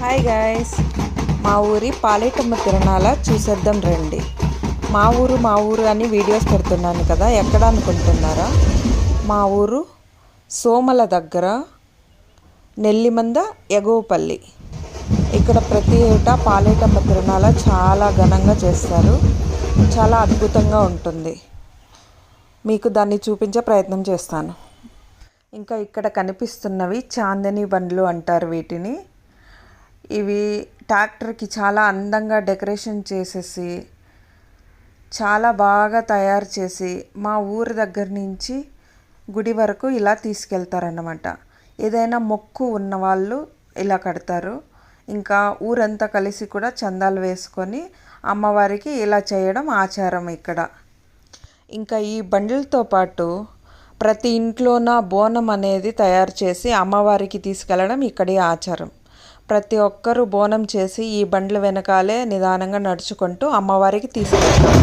Hi guys, మా ఊరి పాలేటమ్మ తిరణాల చూసేద్దాం రండి. మా ఊరు అని వీడియోస్ పెడుతున్నాను కదా, ఎక్కడ అనుకుంటున్నారా? మా ఊరు సోమల దగ్గర నెల్లిమంద ఎగువపల్లి. ఇక్కడ ప్రతి ఏటా పాలేటమ్మ తిరణాల చాలా ఘనంగా చేస్తారు. చాలా అద్భుతంగా ఉంటుంది. మీకు దాన్ని చూపించే ప్రయత్నం చేస్తాను. ఇంకా ఇక్కడ కనిపిస్తున్నవి చాందని బండ్లు అంటారు వీటిని. ఇవి ట్రాక్టర్కి చాలా అందంగా డెకరేషన్ చేసేసి చాలా బాగా తయారు చేసి మా ఊరి దగ్గర నుంచి గుడి వరకు ఇలా తీసుకెళ్తారన్నమాట. ఏదైనా మొక్కు ఉన్నవాళ్ళు ఇలా కడతారు. ఇంకా ఊరంతా కలిసి కూడా చందాలు వేసుకొని అమ్మవారికి ఇలా చేయడం ఆచారం ఇక్కడ. ఇంకా ఈ బండ్లతో పాటు ప్రతి ఇంట్లోన బోనం అనేది తయారు చేసి అమ్మవారికి తీసుకెళ్ళడం ఇక్కడి ఆచారం. ప్రతి ఒక్కరూ బోనం చేసి ఈ బండ్ల వెనకాలే నిదానంగా నడుచుకుంటూ అమ్మవారికి తీసుకెళ్తారు.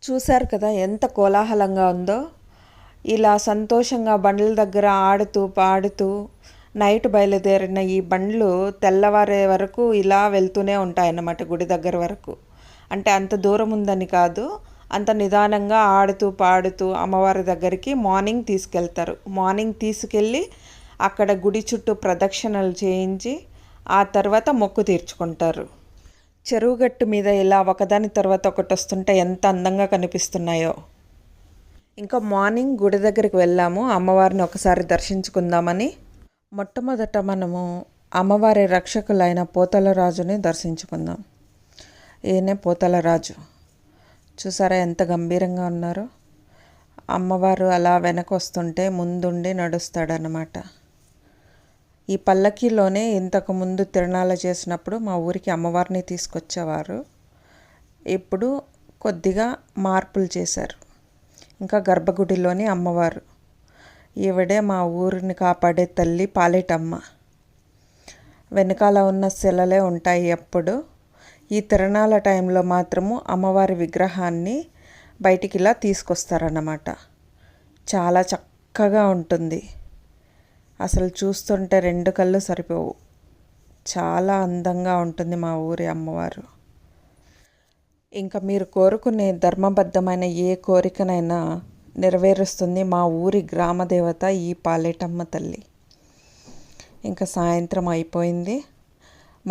చూశారు కదా ఎంత కోలాహలంగా ఉందో. ఇలా సంతోషంగా బండ్ల దగ్గర ఆడుతూ పాడుతూ నైట్ బయలుదేరిన ఈ బండ్లు తెల్లవారే వరకు ఇలా వెళ్తూనే ఉంటాయన్నమాట గుడి దగ్గర వరకు. అంటే అంత దూరం ఉందని కాదు, అంత నిదానంగా ఆడుతూ పాడుతూ అమ్మవారి దగ్గరికి మార్నింగ్ తీసుకెళ్తారు. మార్నింగ్ తీసుకెళ్ళి అక్కడ గుడి చుట్టూ ప్రదక్షిణలు చేయించి ఆ తర్వాత మొక్కు తీర్చుకుంటారు. చెరువుగట్టు మీద ఇలా ఒకదాని తర్వాత ఒకటి వస్తుంటే ఎంత అందంగా కనిపిస్తున్నాయో. ఇంకా మార్నింగ్ గుడి దగ్గరికి వెళ్ళాము అమ్మవారిని ఒకసారి దర్శించుకుందామని. మొట్టమొదట మనము అమ్మవారి రక్షకులైన పోతలరాజుని దర్శించుకుందాం. ఈయనే పోతలరాజు. చూసారా ఎంత గంభీరంగా ఉన్నారో. అమ్మవారు అలా వెనక వస్తుంటే ముందుండి నడుస్తాడనమాట. ఈ పల్లకీలోనే ఇంతకుముందు తిరణాలు చేసినప్పుడు మా ఊరికి అమ్మవారిని తీసుకొచ్చేవారు. ఇప్పుడు కొద్దిగా మార్పులు చేశారు. ఇంకా గర్భగుడిలోని అమ్మవారు. ఈవిడే మా ఊరిని కాపాడే తల్లి పాలేటమ్మ. వెనకాల ఉన్న శిలలే ఉంటాయి ఎప్పుడు. ఈ తిరణాల టైంలో మాత్రము అమ్మవారి విగ్రహాన్ని బయటికి ఇలా తీసుకొస్తారన్నమాట. చాలా చక్కగా ఉంటుంది. అసలు చూస్తుంటే రెండు కళ్ళు సరిపోవు. చాలా అందంగా ఉంటుంది మా ఊరి అమ్మవారు. ఇంకా మీరు కోరుకునే ధర్మబద్ధమైన ఏ కోరికనైనా నెరవేరుస్తుంది మా ఊరి గ్రామదేవత ఈ పాలేటమ్మ తల్లి. ఇంకా సాయంత్రం అయిపోయింది.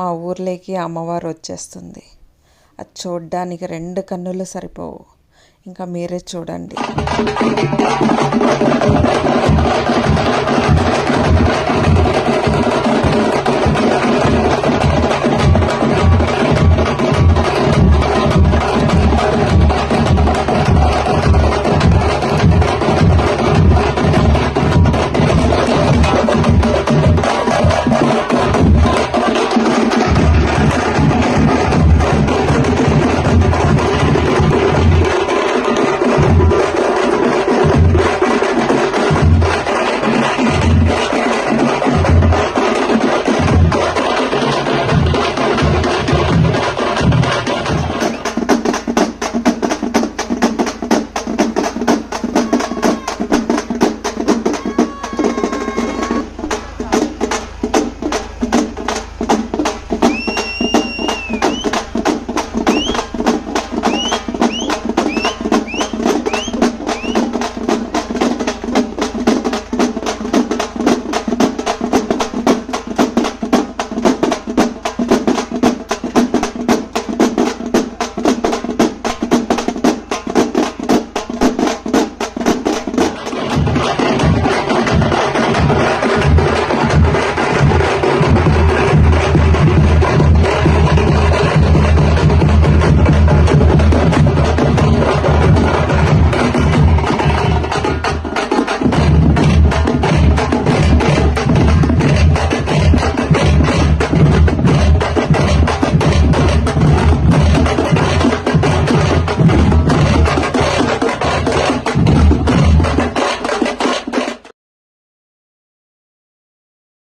మా ఊర్లోకి అమ్మవారు వచ్చేస్తుంది. అది చూడ్డానికి రెండు కన్నులు సరిపోవు. ఇంకా మీరే చూడండి.